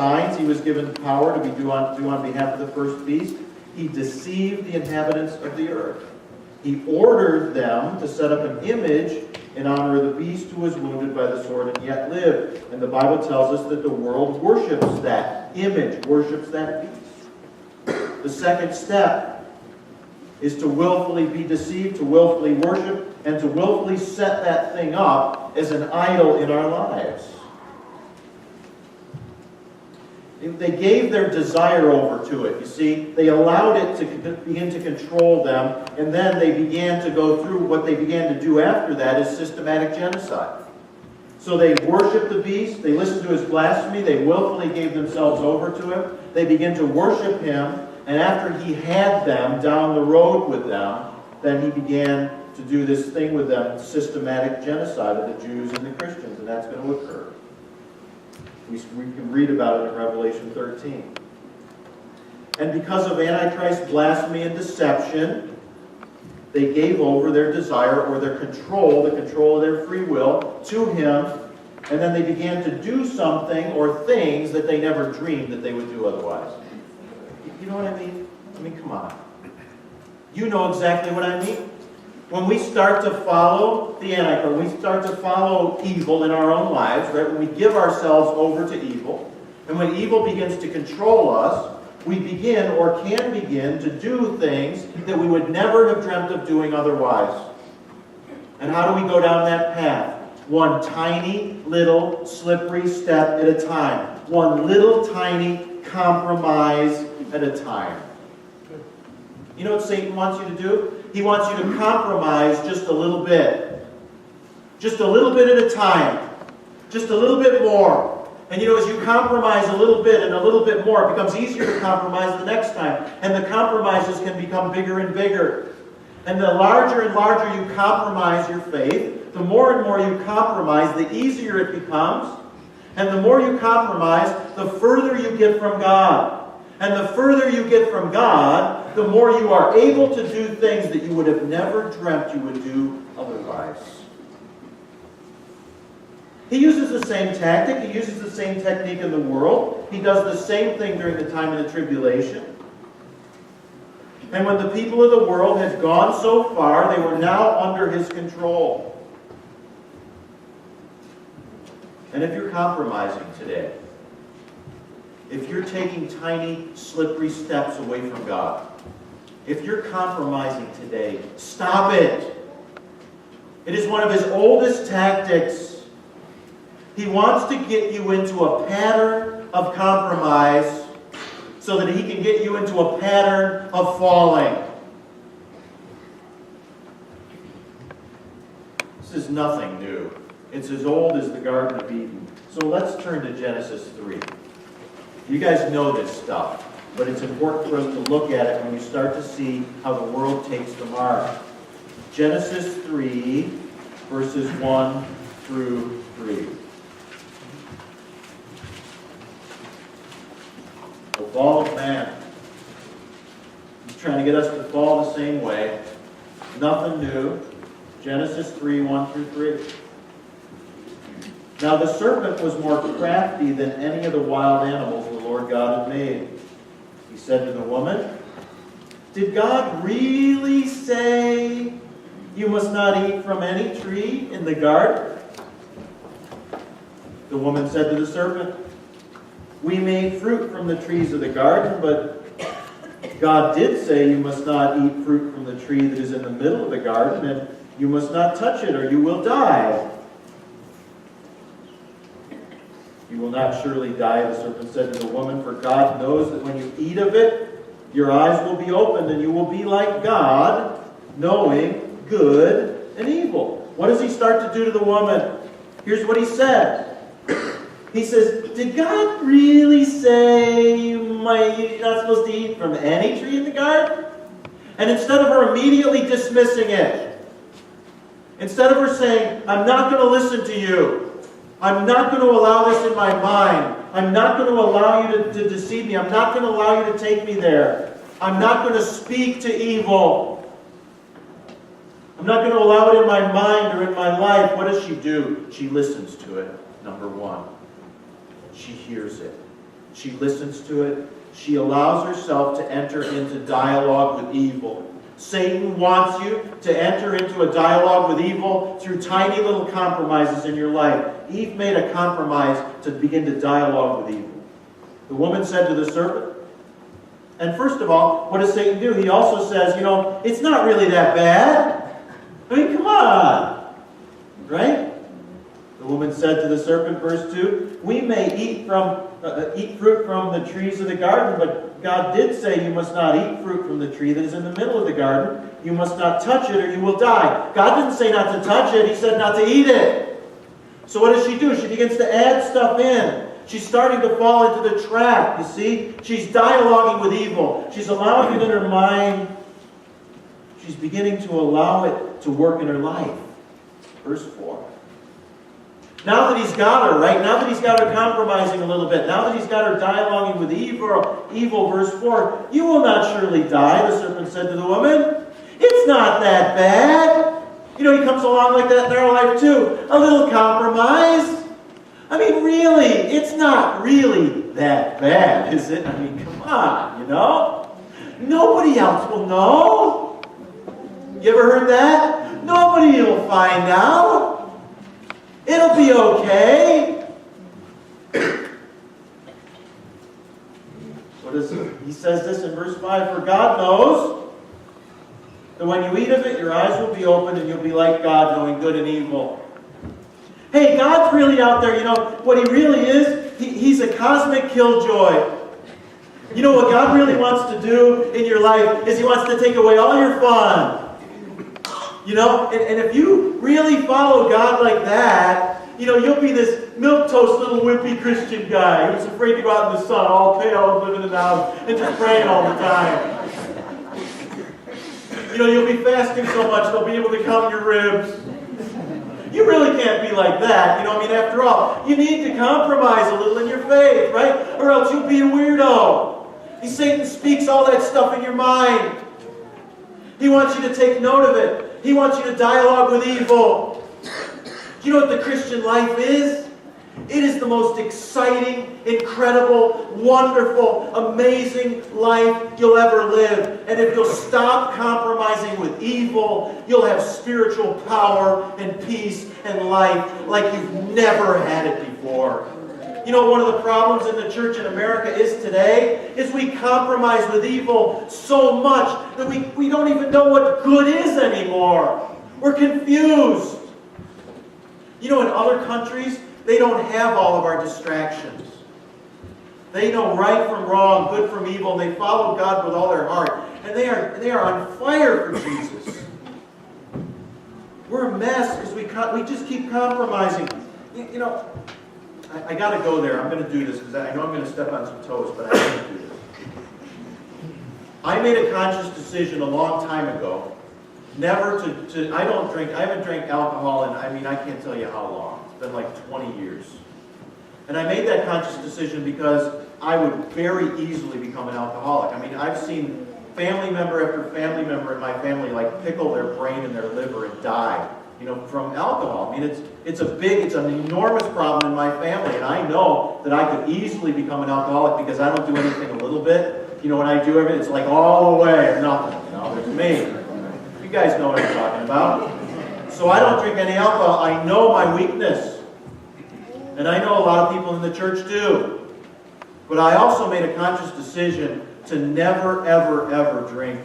signs he was given power to do on behalf of the first beast, he deceived the inhabitants of the earth. He ordered them to set up an image in honor of the beast who was wounded by the sword and yet lived. And the Bible tells us that the world worships that image, worships that beast. The second step is to willfully be deceived, to willfully worship, and to willfully set that thing up as an idol in our lives. They gave their desire over to it, you see. They allowed it to begin to control them, and then they began to go through what they began to do after that is systematic genocide. So they worshiped the beast, they listened to his blasphemy, they willfully gave themselves over to him, they began to worship him, and after he had them down the road with them, then he began to do this thing with them, systematic genocide of the Jews and the Christians, and that's going to occur. We can read about it in Revelation 13. And because of Antichrist blasphemy and deception, they gave over their desire or their control, the control of their free will, to him, and then they began to do something or things that they never dreamed that they would do otherwise. You know what I mean? I mean, come on. You know exactly what I mean. When we start to follow the Antichrist, when we start to follow evil in our own lives, right? When we give ourselves over to evil, and when evil begins to control us, we begin or can begin to do things that we would never have dreamt of doing otherwise. And how do we go down that path? One tiny, little, slippery step at a time. One little, tiny compromise at a time. You know what Satan wants you to do? He wants you to compromise just a little bit. Just a little bit at a time. Just a little bit more. And you know, as you compromise a little bit and a little bit more, it becomes easier to compromise the next time. And the compromises can become bigger and bigger. And the larger and larger you compromise your faith, the more and more you compromise, the easier it becomes. And the more you compromise, the further you get from God. And the further you get from God, the more you are able to do things that you would have never dreamt you would do otherwise. He uses the same tactic. He uses the same technique in the world. He does the same thing during the time of the tribulation. And when the people of the world had gone so far, they were now under his control. And if you're compromising today, if you're taking tiny, slippery steps away from God, if you're compromising today, stop it. It is one of his oldest tactics. He wants to get you into a pattern of compromise so that he can get you into a pattern of falling. This is nothing new. It's as old as the Garden of Eden. So let's turn to Genesis 3. You guys know this stuff, but it's important for us to look at it when we start to see how the world takes the mark. Genesis 3, verses 1 through 3. The fall of man. He's trying to get us to fall the same way. Nothing new. Genesis 3, 1 through 3. Now the serpent was more crafty than any of the wild animals the Lord God had made. He said to the woman, "Did God really say you must not eat from any tree in the garden?" The woman said to the serpent, "We may eat fruit from the trees of the garden, but God did say you must not eat fruit from the tree that is in the middle of the garden, and you must not touch it or you will die." "You will not surely die," the serpent said to the woman, "for God knows that when you eat of it, your eyes will be opened and you will be like God, knowing good and evil." What does he start to do to the woman? Here's what he said. He says, "Did God really say you're not supposed to eat from any tree in the garden?" And instead of her immediately dismissing it, instead of her saying, "I'm not going to listen to you. I'm not going to allow this in my mind. I'm not going to allow you to deceive me. I'm not going to allow you to take me there. I'm not going to speak to evil. I'm not going to allow it in my mind or in my life." What does she do? She listens to it, number one. She hears it. She listens to it. She allows herself to enter into dialogue with evil. Satan wants you to enter into a dialogue with evil through tiny little compromises in your life. Eve made a compromise to begin to dialogue with evil. The woman said to the serpent, and first of all, what does Satan do? He also says, it's not really that bad. I mean, come on. Right? The woman said to the serpent, verse 2, we may eat fruit from the trees of the garden, but God did say you must not eat fruit from the tree that is in the middle of the garden. You must not touch it or you will die. God didn't say not to touch it. He said not to eat it. So what does she do? She begins to add stuff in. She's starting to fall into the trap, you see? She's dialoguing with evil. She's allowing it in her mind. She's beginning to allow it to work in her life. Verse 4. Now that he's got her, right? Now that he's got her compromising a little bit, now that he's got her dialoguing with evil, verse 4, you will not surely die, the serpent said to the woman. It's not that bad. He comes along like that in our life too. A little compromise. I mean, really, it's not really that bad, is it? I mean, come on, Nobody else will know. You ever heard that? Nobody will find out. It'll be okay. What is it? He says this in verse 5, for God knows that when you eat of it, your eyes will be opened and you'll be like God, knowing good and evil. Hey, God's really out there. What he really is? He's a cosmic killjoy. What God really wants to do in your life is he wants to take away all your fun. And if you really follow God like that, you'll be this milquetoast little wimpy Christian guy who's afraid to go out in the sun, all pale and living in the house and just praying all the time. You'll be fasting so much they'll be able to count your ribs. You really can't be like that. After all, you need to compromise a little in your faith, right? Or else you'll be a weirdo. Satan speaks all that stuff in your mind. He wants you to take note of it. He wants you to dialogue with evil. Do you know what the Christian life is? It is the most exciting, incredible, wonderful, amazing life you'll ever live. And if you'll stop compromising with evil, you'll have spiritual power and peace and life like you've never had it before. One of the problems in the church in America is today is we compromise with evil so much that we don't even know what good is anymore. We're confused. In other countries, they don't have all of our distractions. They know right from wrong, good from evil, and they follow God with all their heart. And they are on fire for Jesus. We're a mess because we just keep compromising. I got to go there. I'm going to do this because I know I'm going to step on some toes, but I have to do this. I made a conscious decision a long time ago never to I haven't drank alcohol in, I can't tell you how long. It's been like 20 years. And I made that conscious decision because I would very easily become an alcoholic. I've seen family member after family member in my family pickle their brain and their liver and die, from alcohol. It's an enormous problem in my family, and I know that I could easily become an alcoholic because I don't do anything a little bit. When I do everything, it's like all the way or nothing. There's me. You guys know what I'm talking about. So I don't drink any alcohol. I know my weakness. And I know a lot of people in the church do. But I also made a conscious decision to never, ever, ever drink